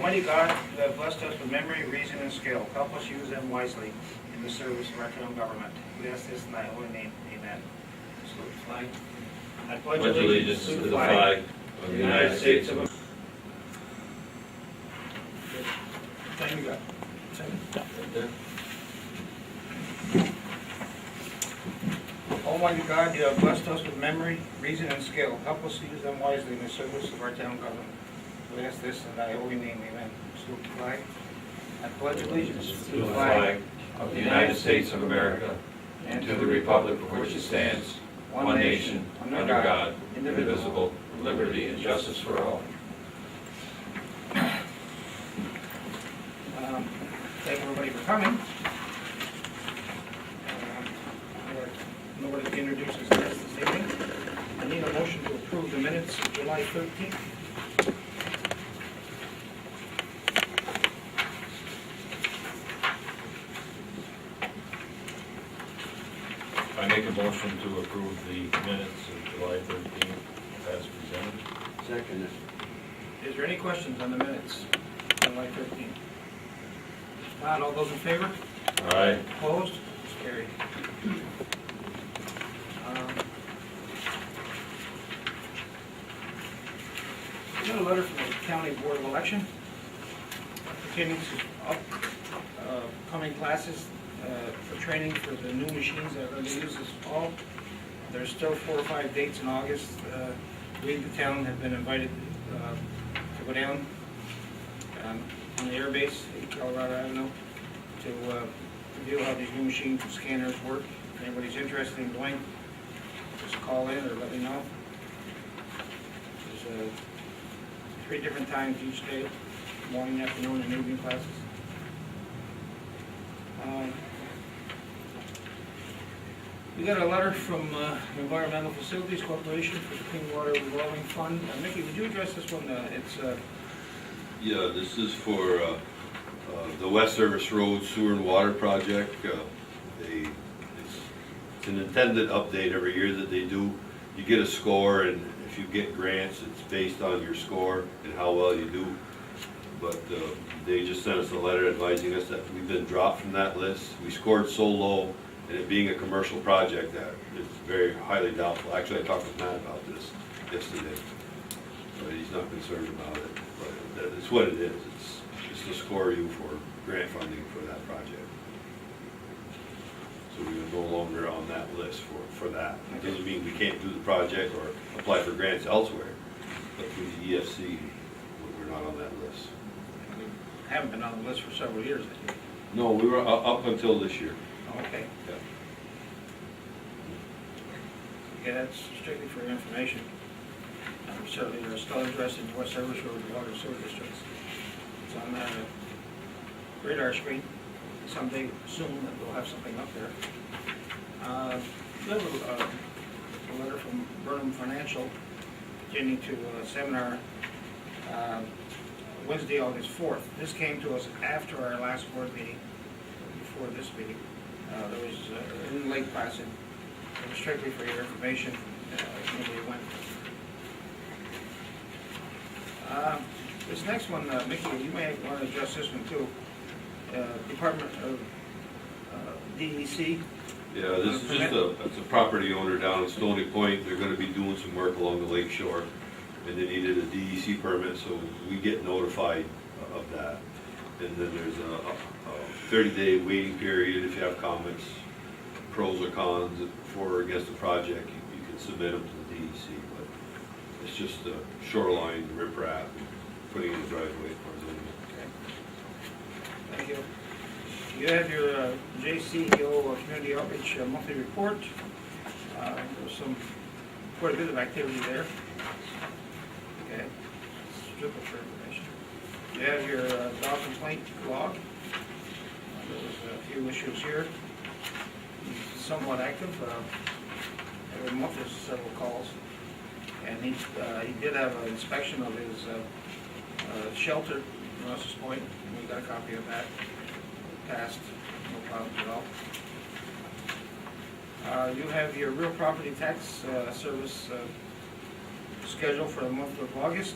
Almighty God, you have blessed us with memory, reason, and skill. Help us use them wisely in the service of our town government. We ask this in thy holy name. Amen. Salute the flag. I pledge allegiance to the flag of the United States of America. Thank you, God. Almighty God, you have blessed us with memory, reason, and skill. Help us use them wisely in the service of our town government. We ask this in thy holy name. Amen. Salute the flag. I pledge allegiance To the flag of the United States of America and to the republic for which it stands, one nation, under God, indivisible, with liberty and justice for all. Thank everybody for coming. Nobody to introduce his guests this evening. I need a motion to approve the minutes of July 13th. I make a motion to approve the minutes of July 13th as presented. Second. Is there any questions on the minutes of July 13th? Not all those in favor? Aye. Opposed? It's carried. We got a letter from the County Board of Election pertaining to upcoming classes for training for the new machines that are going to be used this fall. There's still 4 or 5 dates in August. We, the town, have been invited to go down on the air base in Colorado Avenue to review how these new machines and scanners work. If anybody's interested in going, just call in or let me know. There's 3 different times each day, morning, afternoon, and evening classes. We got a letter from Environmental Facilities Corporation for the Clean Water Revolving Fund. Mickey, would you address this one? Yeah, this is for the West Service Road Sewer and Water Project. It's an intended update every year that they do. You get a score, and if you get grants, it's based on your score and how well you do. But they just sent us a letter advising us that we've been dropped from that list. We scored so low, and it being a commercial project, that it's very highly doubtful. Actually, I talked with Matt about this yesterday, but he's not concerned about it. But it's what it is. It's to score you for grant funding for that project. So we're no longer on that list for that. It doesn't mean we can't do the project or apply for grants elsewhere, but through the EFC, we're not on that list. We haven't been on the list for several years, I think. No, we were up until this year. Oh, okay. Yeah. Yeah, that's strictly for your information. Certainly, there are still interested in West Service Road and Water Sewer Districts. It's on the radar screen. Someday soon that we'll have something up there. We have a letter from Burnham Financial pertaining to a seminar Wednesday, August 4th. This came to us after our last board meeting, before this meeting. There was in Lake Placid. It was strictly for your information. Nobody went. This next one, Mickey, you may want to address this one too. Department of DEC. Yeah, this is just it's a property owner down in Stony Point. They're gonna be doing some work along the lake shore, and they needed a DEC permit, so we get notified of that. And then there's a 30-day waiting period. If you have comments, pros or cons, for or against the project, you can submit them to the DEC. But it's just a shoreline riprap, putting in the driveway for zoning. Okay. Thank you. You have your JCEO Community Outreach Monthly Report. There's quite a bit of activity there. Okay. Strictly for information. You have your dog complaint log. There's a few issues here. He's somewhat active. Every month there's several calls. And he did have an inspection of his shelter in Russell's Point. We got a copy of that. Passed, no problems at all. You have your real property tax service schedule for the month of August.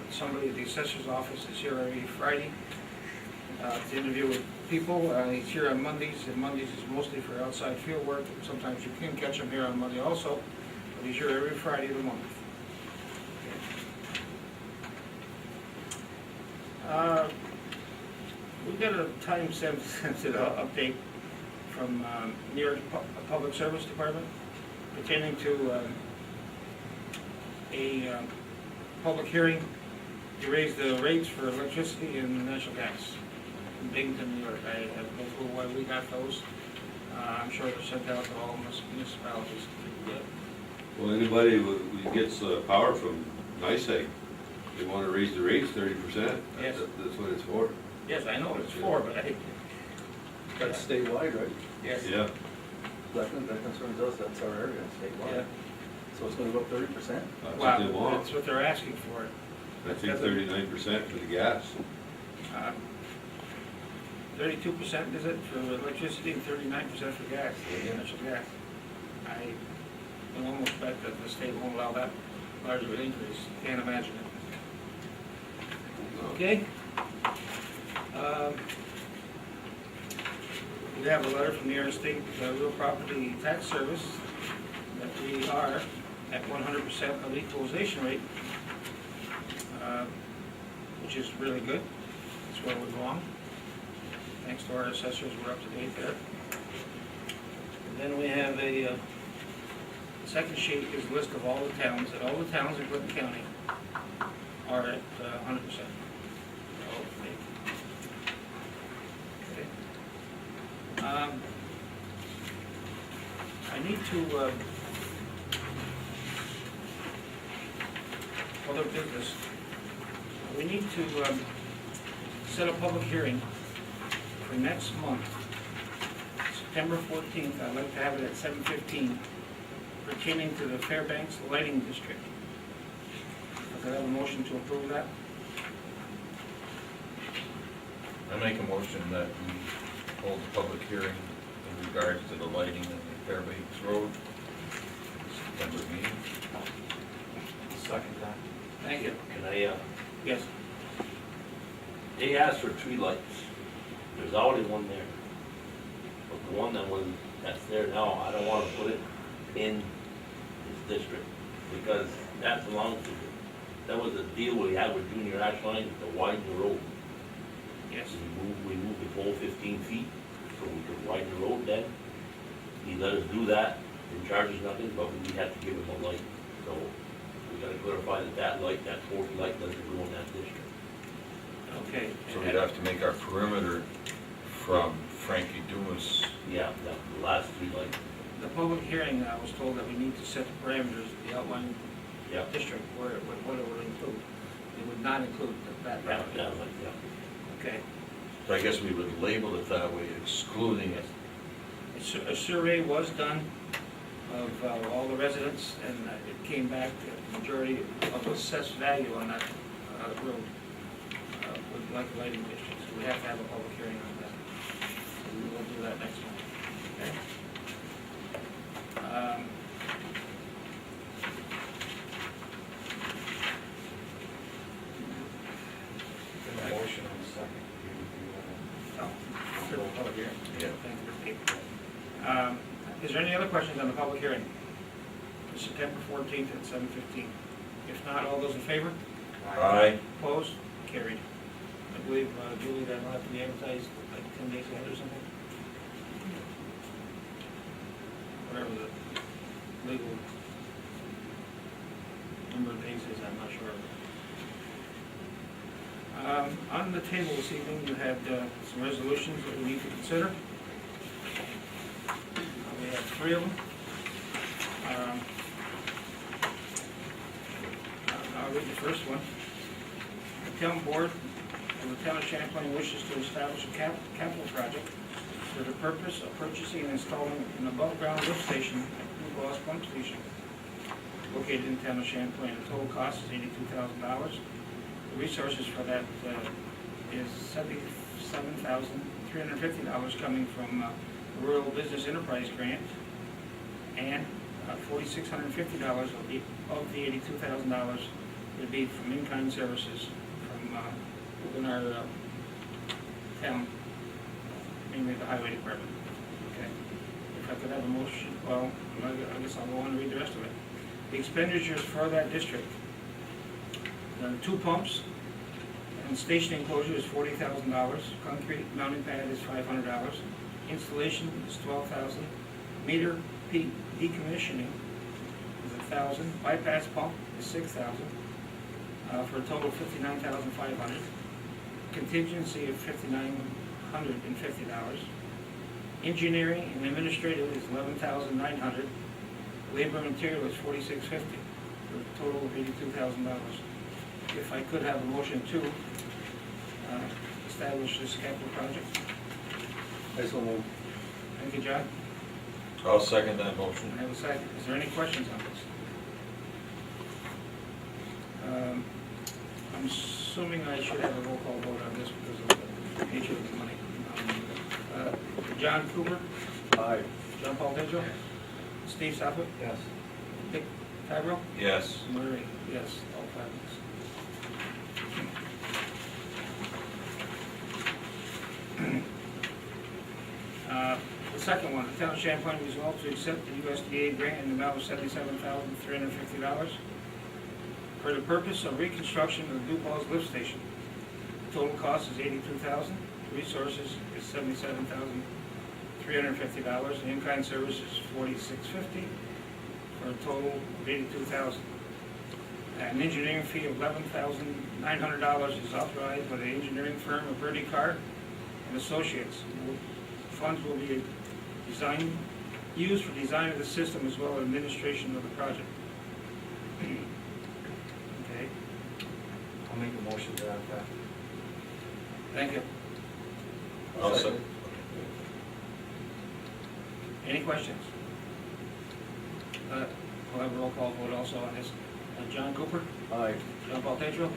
It's somebody at the assessor's office is here every Friday to interview with people. He's here on Mondays, and Mondays is mostly for outside field work. Sometimes you can catch him here on Monday also, but he's here every Friday of the month. We got a time-sensitive update from New York Public Service Department pertaining to a public hearing to raise the rates for electricity and natural gas in Binghamton, New York. I have no clue why we got those. I'm sure they're sent out to all municipalities. Well, anybody who gets power from NICEAG, they want to raise the rates 30%. Yes. That's what it's for. Yes, I know what it's for, but I, That's statewide, right? yes. Yeah. That concerns us, that's our area, Yeah. statewide. So it's gonna go up 30%? That's what Wow, they want. that's what they're asking for. I think 39% for the gas. 32% is it for electricity and 39% for gas, natural gas. I can almost bet that the state won't allow that large of an increase. Can't imagine it. Okay. We have a letter from the New York State Real Property Tax Service that we are at 100% of the equalization rate, which is really good. That's where we belong. Thanks to our assessors, we're up to date there. And then we have a second sheet is a list of all the towns, and all the towns in Clinton County are at 100%. I need to, other business, we need to set a public hearing for next month, September 14th. I'd like to have it at 7:15, pertaining to the Fairbanks Lighting District. Could I have a motion to approve that? I make a motion that we hold a public hearing in regards to the lighting of the Fairbanks Road. September meeting. Second that. Thank you. Can I, Yes. they asked for 3 lights. There's already one there. But the one that's there now, I don't wanna put it in this district, because that belongs to, that was a deal we had with Junior Ashline to widen the road. Yes. We moved the pole 15 feet, so we could widen the road then. He let us do that, didn't charge us nothing, but we had to give him a light. So we gotta clarify that light, that 40 light doesn't go in that district. Okay. So we'd have to make our perimeter from Frankie Dumas. Yeah, the last 3 lights. The public hearing, I was told that we need to set the parameters of the outlying Yeah. district, what it would include. It would not include that Yeah, route. yeah. Okay. So I guess we would label it that way, excluding it. A survey was done of all the residents, and it came back that the majority of assessed value on that road would like lighting districts. So we have to have a public hearing on that. So we will do that next month. Okay? Motion on the second. For the public hearing. Yeah. Thank you, Steve. Is there any other questions on the public hearing? For September 14th at 7:15. If not, all those in favor? Aye. Opposed? Carried. I believe, Julie, that will have to be advertised like 10 days ahead or something? Whatever the legal number of days is, I'm not sure. On the table this evening, you had some resolutions that we need to consider. We have 3 of them. I'll read the first one. The town board of the town of Champlain wishes to establish a capital project for the purpose of purchasing and installing an above-ground lift station at Blue Boss Pump Station located in the town of Champlain. The total cost is $82,000. The resources for that is $77,350 coming from the Rural Business Enterprise Grant, and $4,650 of the $82,000 would be from in-kind services from within our town, mainly the highway department. Okay. If I could have a motion, well, I guess I'll go on and read the rest of it. The expenditures for that district, 2 pumps and station enclosure is $40,000. Concrete mounting pad is $500. Installation is $12,000. Meter peak decommissioning is $1,000. Bypass pump is $6,000, for a total of $59,500. Contingency of $5,950. Engineering and administrative is $11,900. Labor and material is $46.50, for a total of $82,000. If I could have a motion to establish this capital project. I so move. Thank you, John. I'll second that motion. I have a second. Is there any questions on this? I'm assuming I should have a roll call vote on this because of the nature of the money. John Cooper, Aye. John Paul Pedro, Steve Southwick, Yes. Dick Fabro, Yes. Murray, yes, all 5 yes. The second one, the town of Champlain resolved to accept the USDA grant in the amount of $77,350 for the purpose of reconstruction of the Dew Falls lift station. Total cost is $82,000. Resources is $77,350. And in-kind service is $46.50 for a total of $82,000. An engineering fee of $11,900 is authorized by the engineering firm of Bernie Carr and Associates. Funds will be used for design of the system as well as administration of the project. Okay, I'll make a motion to that effect. thank you. I'll second. Any questions? I'll have a roll call vote also on this. John Cooper, Aye. John Paul Pedro,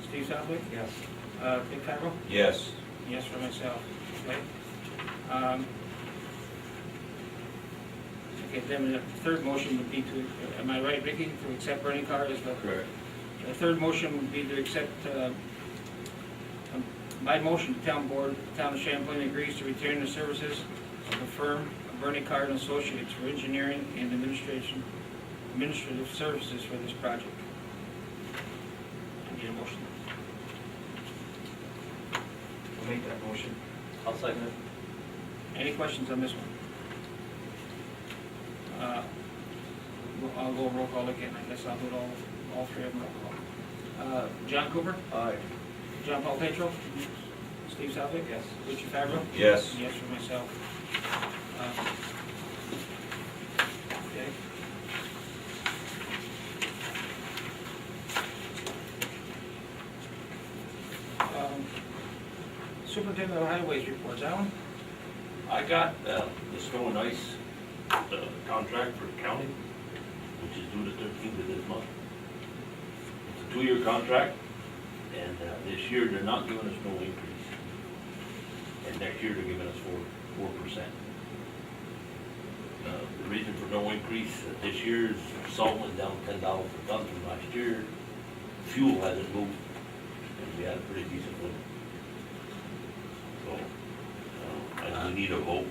Steve Southwick, Yes. Dick Fabro, Yes. yes for myself. Okay. Okay, then the third motion would be to, am I right, Vicky, to accept Bernie Carr as the? Correct. The third motion would be to accept, by motion, the town board, the town of Champlain agrees to retain the services of the firm of Bernie Carr and Associates for engineering and administrative services for this project. I need a motion. I'll make that motion. I'll second it. Any questions on this one? I'll go roll call again. I guess I'll do all 3 of them roll call. John Cooper, Aye. John Paul Pedro, Steve Southwick, Yes. Richard Fabro, Yes. yes for myself. Okay. Superintendent of Highways reports, Alan? I got the snow and ice contract for the county, which is due the 13th of this month. It's a 2-year contract, and this year they're not giving us no increase. And next year they're giving us 4%. The reason for no increase this year is salt went down $10 per ton from last year. Fuel hasn't moved, and we had a pretty decent winter. So, and we need a vote,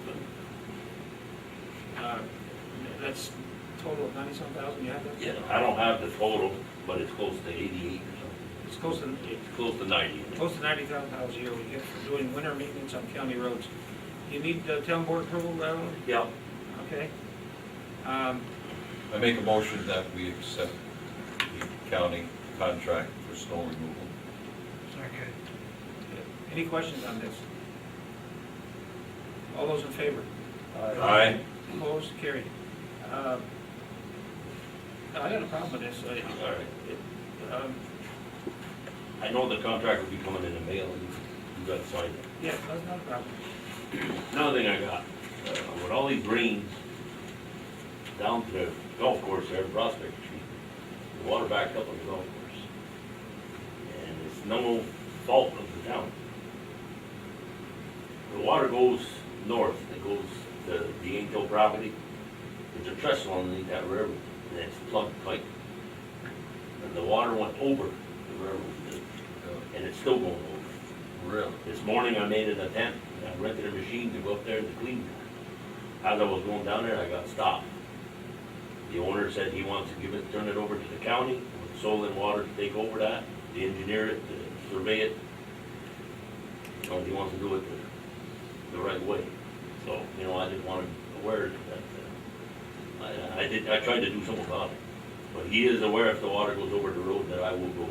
That's total of 90-some thousand, you have that? yeah, I don't have the total, but it's close to 88 or something. It's close to, It's close to 90. close to $90,000 a year we get for doing winter maintenance on county roads. You need the town board approval, Alan? Yeah, Okay. I make a motion that we accept the county contract for snow removal. Second. Any questions on this? All those in favor? Aye. Opposed, carried. I got a problem with this. all right. Um, I know the contract will be coming in the mail, and you got to sign it. Yeah, that's not a problem. Another thing I got, with all these rains down to the golf course there, Prospect Street, the water backed up on the golf course. And it's no fault of the town. The water goes north, it goes to the Angel property. There's a trestle underneath that river, and it's plugged pipe. and the water went over the railroad did, and it's still going over. Really? This morning I made an attempt, I rented a machine to go up there to clean. As I was going down there, I got stopped. The owner said he wants to turn it over to the county, with Soil and Water to take over that, to engineer it, to survey it. Or he wants to do it the right way. So, you know, I just wanted aware that, I tried to do something about it. But he is aware if the water goes over the road that I will go.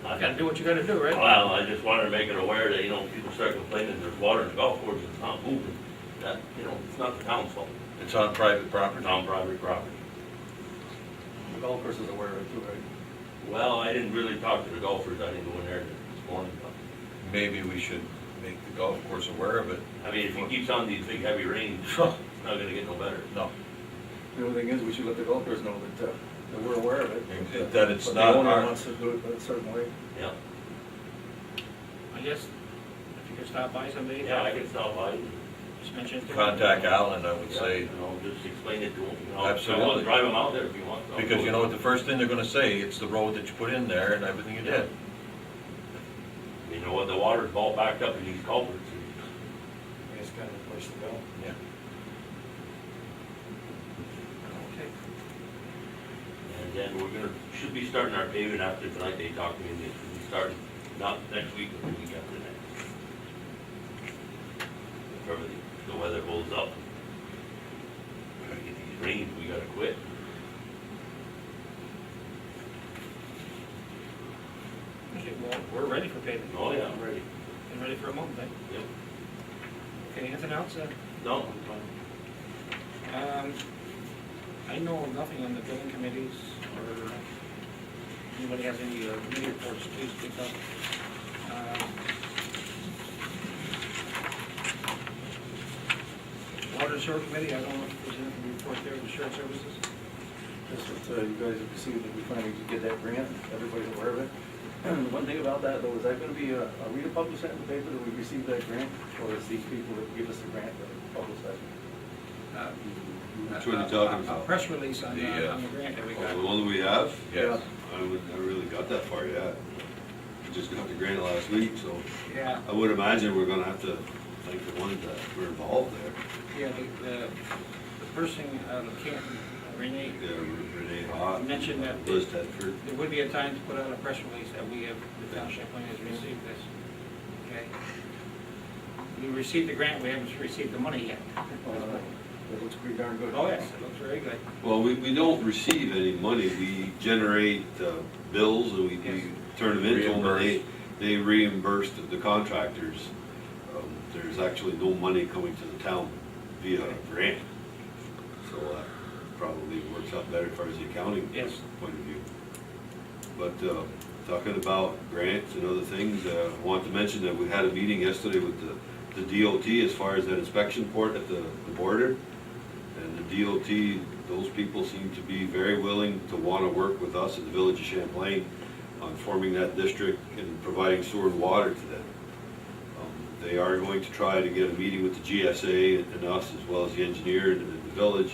Gotta do what you gotta do, right? Well, I just wanted to make it aware that, you know, people start complaining there's water in the golf course, it's not moving. That, you know, it's not the town's fault, It's on private it's property? on private property. The golf course is aware of it too, right? Well, I didn't really talk to the golfers, I didn't go in there this morning, but, Maybe we should make the golf course aware of it. I mean, if he keeps on these big heavy rains, it's not gonna get no better. No, The only thing is, we should let the golfers know that we're aware of it. that it's But not the owner our, wants to do it a certain way. Yeah, I guess, if you could stop by someday. yeah, I can stop by and, Just mention it to him. contact Alan, I would yeah, say, you know, just explain it to him, you know. Absolutely. I'll drive him out there if he wants. I'll because go. you know what the first thing they're gonna say, it's the road that you put in there and everything you did. You know what, the water's all backed up in these culverts. It's kind of a place to go. Yeah. Okay. And then we're gonna, should be starting our paving after tonight, they talked to me, and we start, not next week, but the week after next. If everything, the weather holds up. Gotta get these rains, we gotta quit. Okay, well, we're ready for paving. Oh, yeah, I'm ready. Been ready for a month, then. Yep. Okay, anything else? No, I'm fine. I know of nothing on the building committees, or anybody has any committee reports, please speak up. Water and Sewer Committee, I don't know if there's anything to report there, the shared services. Just that you guys have received, that we finally get that grant, everybody's aware of it. And one thing about that though, is that gonna be a Rita publish that in the paper that we received that grant? Or is these people that give us the grant that publish that? Which one are you talking A about? press release on The, on the grant that we Oh, got. the one that we have? Yes. I never really got that far yet. We just got the grant last week, so Yeah, I would imagine we're gonna have to thank the ones that were involved there. yeah, the person out of Canton, Renee, Yeah, Renee Hott. Mentioned that- Liz Tedford. there would be a time to put out a press release that we have, the town of Champlain has received this. Okay? We received the grant, we haven't received the money yet. It looks pretty darn good. Oh, yes, it looks very good. Well, we don't receive any money. We generate bills and we Yes. turn them into them and Reimburse. they reimburse the contractors. There's actually no money coming to the town via a grant. So that probably works out better as far as the accounting Yes. point of view. But talking about grants and other things, I want to mention that we had a meeting yesterday with the DOT as far as that inspection port at the border. And the DOT, those people seem to be very willing to want to work with us at the Village of Champlain on forming that district and providing sewer and water to them. They are going to try to get a meeting with the GSA and us, as well as the engineer and the village,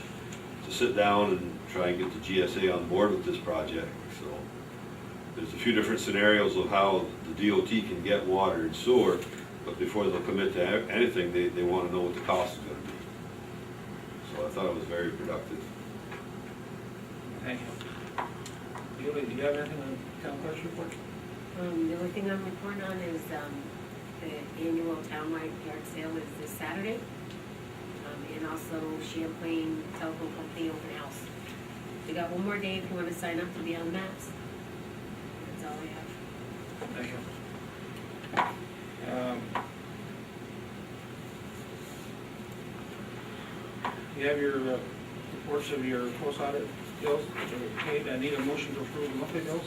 to sit down and try and get the GSA on board with this project. So there's a few different scenarios of how the DOT can get water and sewer, but before they'll commit to anything, they want to know what the cost is going to be. So I thought it was very productive. Thank you. Julie, do you have anything on town clerk's report? The only thing I'm reporting on is, the annual townwide yard sale is this Saturday. And also Champlain Telephone Company open house. We got one more day if you wanna sign up to be on the maps. That's all I have. Thank you. You have your reports of your post audit bills, okay, I need a motion to approve the monthly bills.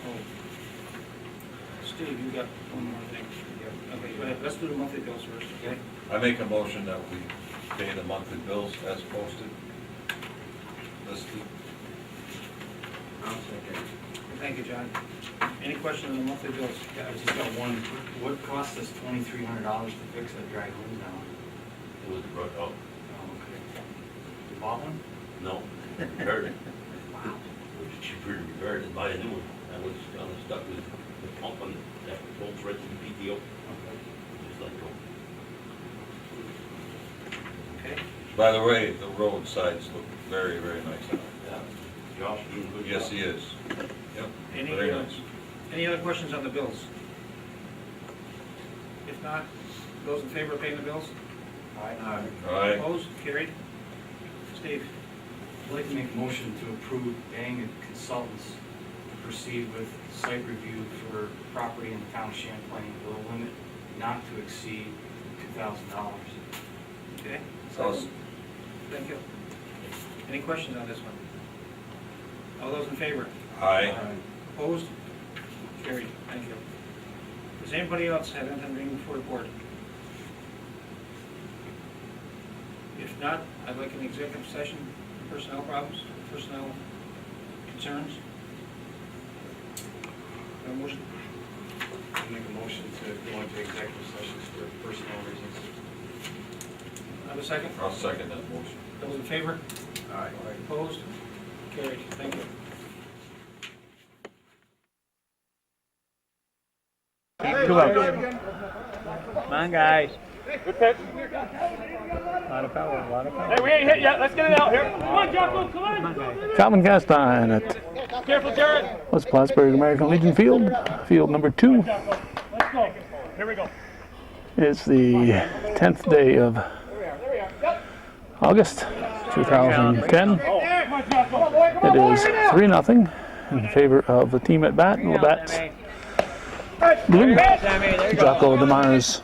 Oh. Steve, you got one more thing. Okay, go ahead, let's do the monthly bills first, okay? I make a motion that we pay the monthly bills as posted, listed. Thank you, John. Any questions on the monthly bills? Yeah, I just got one. What cost us $2,300 to fix that dry hose now? It was brought up. Oh, okay. You bought one? No, repaired it. Wow. It was cheaper to repair it than buy a new one. I was kind of stuck with the pump on that bolts right to the PTO. Okay. Just let go. Okay. By the way, the roadsides look very, very nice now. Yeah. Josh doing a good job. Yes, he is. Yep, Any, very nice. any other questions on the bills? If not, those in favor of paying the bills? Aye. All right. Opposed? Carried. Steve? I'd like to make a motion to approve Bang and Consultants to proceed with site review for property in the town of Champlain with a limit not to exceed $2,000. Okay. Awesome. Thank you. Any questions on this one? All those in favor? Aye. Opposed? Carried. Thank you. Does anybody else have anything to bring before the board? If not, I'd like an executive session, personnel problems, personnel concerns. A motion? I'd make a motion to go into executive sessions for personnel reasons. Have a second? I'll second that motion. Those in favor? Aye. Opposed? Carried. Thank you. Come on, guys. Lot of power, lot of power. Hey, we ain't hit yet. Let's get it out here. Come on, Jocko, come on. Calvin Castine at Careful, Jared. West Plattsburgh American Legion Field, field number 2. Let's go. Here we go. It's the 10th day of August 2010. Come on, Jocko. It is 3-0 in favor of the team at bat. Labatt's blue. Jocko DeMars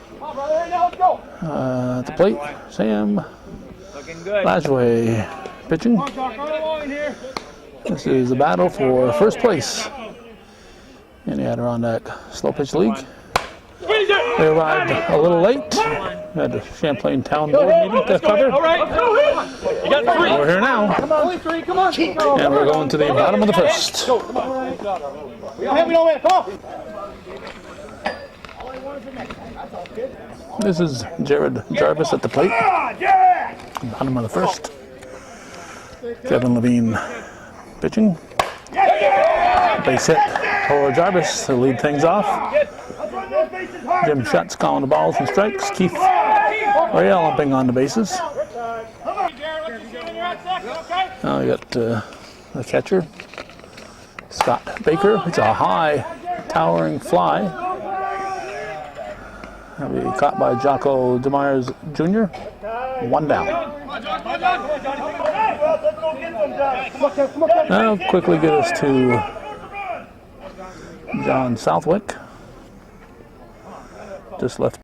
at the plate. Sam Lajway pitching. Come on, Jocko, along in here. This is a battle for first place in the Adirondack Slow Pitch League. They arrived a little late. We had the Champlain Town Board meeting to cover. All right. You got 3. We're here now, Only 3. Come on. and we're going to the bottom of the first. We don't have me no man. Come on. This is Jared Jarvis at the plate. Bottom of the first. Kevin Levine pitching. Base hit for Jarvis to lead things off. Jim Schutz calling the balls and strikes. Keith Royale lumping on the bases. Now we got the catcher, Scott Baker. It's a high, towering fly. That'll be caught by Jocko DeMars Jr. 1 down. Now quickly get us to John Southwick. Just left